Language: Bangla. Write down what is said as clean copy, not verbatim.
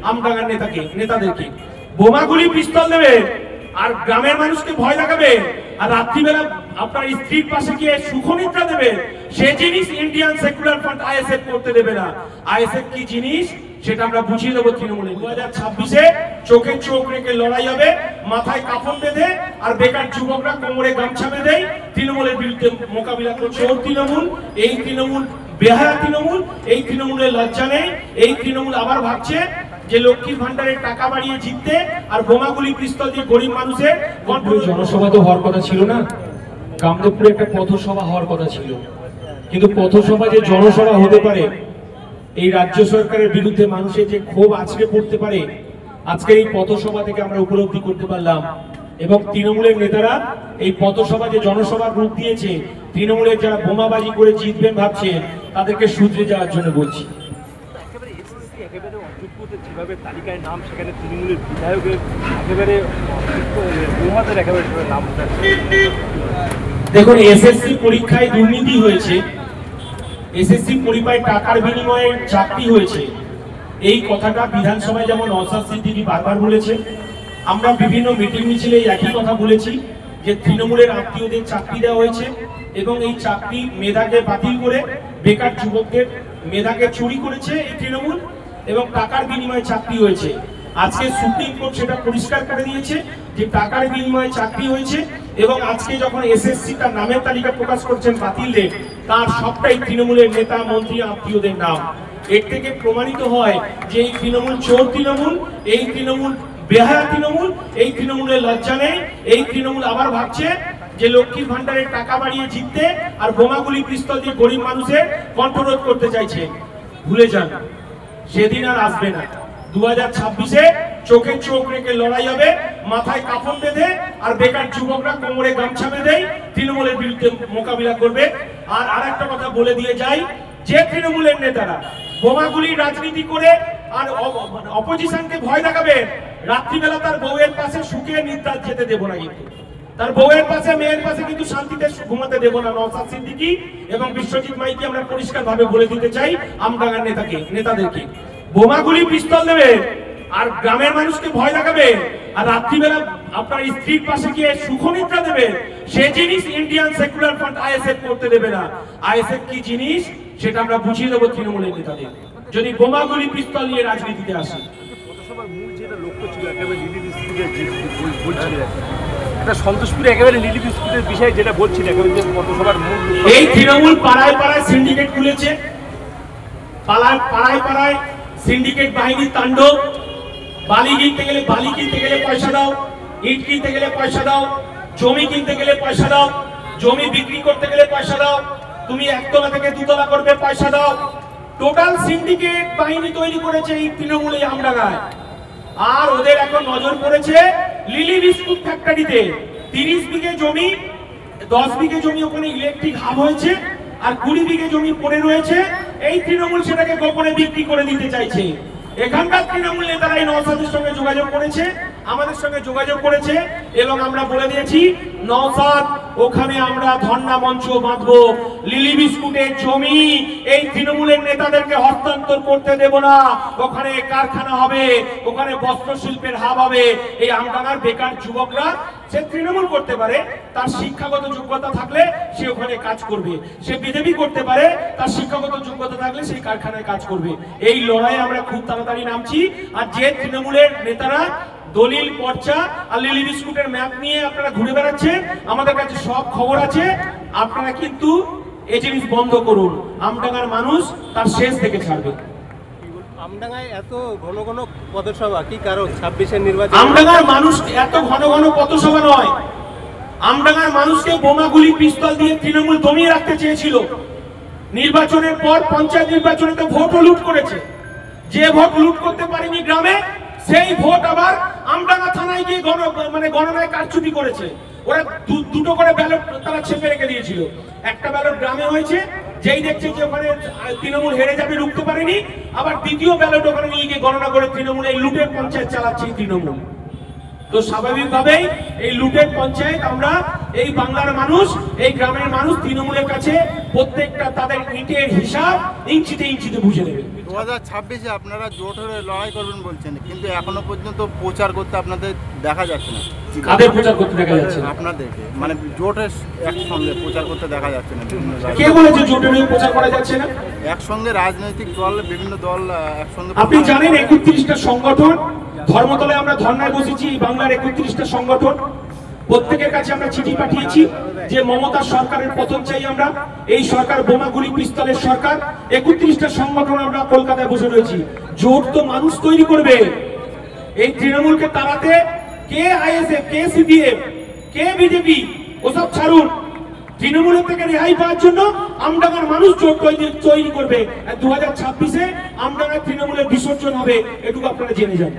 আমডাঙ্গার নেতাদেরকে বোমাগুলি পিস্তল দেবে আর গ্রামের মানুষকে ভয় দেখাবে আর রাত্রিবেলা আপনার স্ত্রীর পাশে গিয়ে সুখনিদ্রা দেবে, সে জিনিস ইন্ডিয়ান সেকুলার ফ্রন্ট আইএসএফ করতে দেবে না। আইএসএফ কি জিনিস সেটা আমরা বুঝিয়ে দেবো তৃণমূলে। 2026-এ চোখে চোখ রেখে লড়াই হবে, মাথায় কাফন বেঁধে আর বেকার যুবকরা কোমরে গামছা বেঁধে তৃণমূলের বিরুদ্ধে মোকাবিলা করছে। ওর তৃণমূল, এই তৃণমূল বেহায়া তৃণমূল, এই তৃণমূলের লজ্জা নেই। এই তৃণমূল আবার ভাবছে যে লক্ষ্মীর ভান্ডারের টাকা বাড়িয়ে জিততে আর বোমাগুলি পিস্তল দিয়ে গরিব মানুষের জনসভা তো হওয়ার কথা ছিল না, কামদেবপুরে একটা পথসভা হওয়ার কথা ছিল, কিন্তু পথসভা যে জনসভা হতে পারে, এই রাজ্য সরকারের বিরুদ্ধে মানুষের যে ক্ষোভ আছড়ে পড়তে পারে, আজকে এই পথসভা থেকে আমরা উপলব্ধি করতে পারলাম। এবং তৃণমূলের নেতারা এই পথসভা যে জনসভার রূপ দিয়েছে, তৃণমূলের যারা বোমাবাজি করে জিতবেন ভাবছে তাদেরকে শুধরে যাওয়ার জন্য বলছি। তালিকায় নাম সেখানে তৃণমূলের বিধায়কের দেখুন, এসএসসি পরীক্ষায় দুর্নীতি হয়েছে, এসএসসি পরীক্ষায় টাকার বিনিময়ে চাকরি হয়েছে, এই কথাটা বিধানসভায় যেমন নওশাদ সিদ্দিকী বারবার বলেছে, আমরা বিভিন্ন মিটিং মিছিলে একই কথা বলেছি যে তৃণমূলের আত্মীয়দের চাকরি দেওয়া হয়েছে এবং এই চাকরি মেধাকে বাতিল করে বেকার যুবকদের মেধাকে চুরি করেছে এই তৃণমূল এবং টাকার বিনিময়ে চাকরি হয়েছে। আজকে সুপ্রিম কোর্ট সেটা পরিষ্কার করে দিয়েছে যে টাকার বিনিময়ে চাকরি হয়েছে এবং আজকে যখন এসএসসি তার নামের তালিকা প্রকাশ করছেন বাতিলদের, তার সবটাই তৃণমূলের নেতা মন্ত্রী আত্মীয়দের নাম। এর থেকে প্রমাণিত হয় যে এই তৃণমূল চোর তৃণমূল, এই তৃণমূল বেহায়া তৃণমূল, এই তৃণমূলের লজ্জা নেই। এই তৃণমূল আবার ভাবছে যে লক্ষ্মীর ভান্ডারের টাকা বাড়িয়ে জিততে আর বোমাগুলি পিস্তল দিয়ে গরিব মানুষের কণ্ঠরোধ করতে চাইছে। ভুলে যান, সেদিন আর আসবে না। 2026-এ চোখে চোখ রেখে লড়াই হবে, মাথায় কাফন বেঁধে আর বেকার যুবকরা কোমরে গামছা বেঁধে তৃণমূলের বিরুদ্ধে মোকাবিলা করবে। আর আরেকটা কথা বলে দিয়ে যাই, যে তৃণমূলের নেতারা বোমাগুলির রাজনীতি করে আর অপোজিশনকে ভয় দেখাবে, রাত্রিবেলা তার বউয়ের পাশে সুখে নিদ্রা যেতে দেব না, কিন্তু তার বউয়ের পাশে মেয়ের পাশে কিন্তু শান্তিতে ঘুমাতে দেব না। নওশাদ সিদ্দিকী এবং বিশ্বজিৎ মাইতি আমরা পরিষ্কার ভাবে বলে দিতে চাই আমডাঙ্গার নেতাদেরকে বোমাগুলি পিস্তল দেবে আর গ্রামের মানুষকে ভয় দেখাবে আর রাত্রিবেলা আপনার স্ত্রীর পাশে গিয়ে সুখনিদ্রা দেবে, সে জিনিস ইন্ডিয়ান সেকুলার ফ্রন্ট আইএসএফ করতে দেবে না। আইএসএফ কি জিনিস সেটা আমরা বুঝিয়ে দেবো তৃণমূলের নেতাদের, যদি বোমাগুলি পিস্তল নিয়ে রাজনীতিতে আসে। মূল যেটা লক্ষ্য ছিল একেবারে লিলি বিস্কুটের বলছিল, একটা সন্তোষপুরে একেবারে লিলি বিস্কুটের বিষয়ে যেটা বলছিল, একেবারে পথসভার মূল এই তৃণমূল পাড়ায় পাড়ায় সিন্ডিকেট খুলেছে, পাড়ায় পাড়ায় সিন্ডিকেট বাহিনীর তাণ্ডব। বালি কিনতে গেলে পয়সা দাও, ইট কিনতে গেলে পয়সা দাও, জমি কিনতে গেলে পয়সা দাও, জমি বিক্রি করতে গেলে পয়সা দাও, তুমি একতলা থেকে দুতলা করবে পয়সা দাও। টোটাল সিন্ডিকেট বাহিনী তৈরি করেছে এই তৃণমূলে আমডাঙ্গায়। আর ওদের এখন নজর পড়েছে লিলি বিস্কুট ফ্যাক্টরিতে। 30 বিঘে জমি, 10 বিঘে জমি ওখানে ইলেকট্রিক হাব হয়েছে আর 20 বিঘে জমি পড়ে রয়েছে। এই তৃণমূল সেটাকে গোপনে বিক্রি করে দিতে চাইছে। এখানকার তৃণমূল নেতারা এই নওশাদের সঙ্গে যোগাযোগ করেছে, আমাদের সঙ্গে যোগাযোগ করেছে এবং আমরা বলে দিয়েছি নওশাদ ওখানে আমরা ধর্ণা মঞ্চ বাঁধবো। লিলি বিস্কুটের জমি এই তৃণমূলের নেতাদেরকে হস্তান্তর করতে দেব না। ওখানে কারখানা হবে, ওখানে বস্ত্র শিল্পের হাব হবে। এই আমডাঙ্গার বেকার যুবকরা, সে তৃণমূল করতে পারে, তার শিক্ষাগত যোগ্যতা থাকলে সে ওখানে কাজ করবে, সে বিজেপি করতে পারে, তার শিক্ষাগত যোগ্যতা থাকলে সেই কারখানায় কাজ করবে। এই লড়াইয়ে আমরা খুব তাড়াতাড়ি নামছি। আর যে তৃণমূলের নেতারা দলিল পর্চা আর লিলি বিস্কুটের ম্যাপ নিয়ে আপনারা ঘুরে বেড়াচ্ছেন, আমাদের কাছে সব খবর আছে। আপনারা কিন্তু এই জিনিস বন্ধ করুন, আমডাঙ্গার মানুষ তার শেষ থেকে ছাড়বে। আমডাঙ্গায় এত ঘন ঘন পথসভা কি কারণ? 26-এর নির্বাচন আমডাঙ্গার মানুষ এত ঘন ঘন পথসভা নয়, আমডাঙ্গার মানুষকে বোমাগুলি পিস্তল দিয়ে তৃণমূল দমিয়ে রাখতে চেয়েছিল। নির্বাচনের পর পঞ্চায়েত নির্বাচনে তো ভোটও লুট করেছে। যে ভোট লুট করতে পারেনি গ্রামে, সেই ভোট আবার আমডাঙ্গা থানায় গিয়ে গণনায় কারচুপি করেছে। ওরা দুটো করে ব্যালট তারা ছেপে রেখে দিয়েছিল। একটা ব্যালট গ্রামে হয়েছে, যেই দেখছে যে ওখানে তৃণমূল হেরে যাবে, রুখতে পারেনি, আবার দ্বিতীয় ব্যালট ওখানে নিয়ে গিয়ে গণনা করে তৃণমূল এই লুটের পঞ্চায়েত চালাচ্ছে তৃণমূল। তো স্বাভাবিকভাবেই এই লুটের পঞ্চায়েত আমরা এই বাংলার মানুষ, এই গ্রামের মানুষ তৃণমূলের কাছে প্রত্যেকটা তাদের ইটের হিসাব ইঞ্চিতে ইঞ্চিতে বুঝে নেবে। 2026-এ আপনারা জোট হয়ে লড়াই করবেন বলছেন, কিন্তু এখনো পর্যন্ত প্রচার করতে আপনাদের দেখা যাচ্ছে না। কাদের প্রচার করতে দেখা যাচ্ছে না? আপনাদেরকে মানে জোটের একসঙ্গে প্রচার করতে দেখা যাচ্ছে না। কে বলেছে জোটের হয়ে প্রচার করা যাচ্ছে না? একসঙ্গে রাজনৈতিক দল, বিভিন্ন দল একসঙ্গে। আপনি জানেন 31টা সংগঠন ধর্মতলায় আমরা ধর্নায় বসেছি, বাংলার 31টা সংগঠন, প্রত্যেকের কাছে আমরা চিঠি পাঠিয়েছি যে মমতা সরকারের পতন চাই আমরা, এই সরকার বোমাগুলি পিস্তলের সরকার। 31টা সংগঠন আমরা কলকাতায় বসে রয়েছি। জোট তো মানুষ তৈরি করবে। এই তৃণমূলকে তাড়াতে কে আইএসএফ, কে সিপিএম, কে বিজেপি, ওসব ছাড়ুন। তৃণমূলের থেকে রেহাই পাওয়ার জন্য আমডাঙ্গার মানুষ জোট তৈরি করবে। 2026-এ আমডাঙ্গার তৃণমূলের বিসর্জন হবে, এটুকু আপনারা জেনে যান।